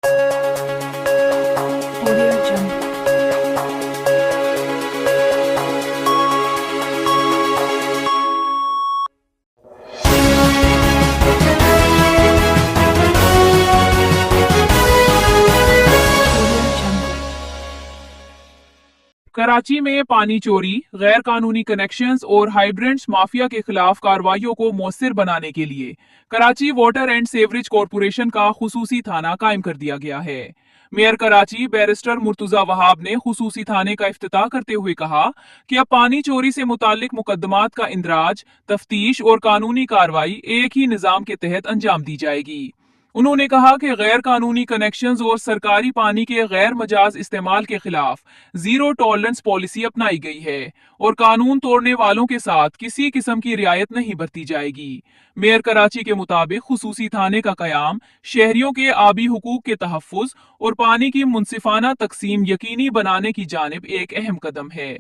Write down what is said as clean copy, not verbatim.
Audio Jungle. Karachi में पानी चोरी, गैर कानूनी कनेक्शंस और हाइड्रेंट्स माफिया के खिलाफ कार्रवाइयों को मौसर बनाने के लिए Karachi water and sewerage corporation का खुसूसी थाना कायम कर दिया गया है। मेयर कराची बैरिस्टर मुर्तुजा वहाब ने खुसूसी थाने का इफ्तिताह करते हुए कहा कि अब पानी चोरी से मुताल्लिक मुकदमात का इंदराज, तफ्तीश और कानूनी कार्रवाई एक ही निजाम के तहत अंजाम दी जाएगी। उन्होंने कहा कि गैर कानूनी कनेक्शंस और सरकारी पानी के गैर मजाज इस्तेमाल के खिलाफ जीरो टॉलरेंस पॉलिसी अपनाई गई है और कानून तोड़ने वालों के साथ किसी किस्म की रियायत नहीं बरती जाएगी। मेयर कराची के मुताबिक खुसूसी थाने का कयाम शहरियों के आबी हुकूक के तहफ्फुज और पानी की मुनसिफाना तकसीम यकीनी बनाने की जानिब एक अहम कदम है।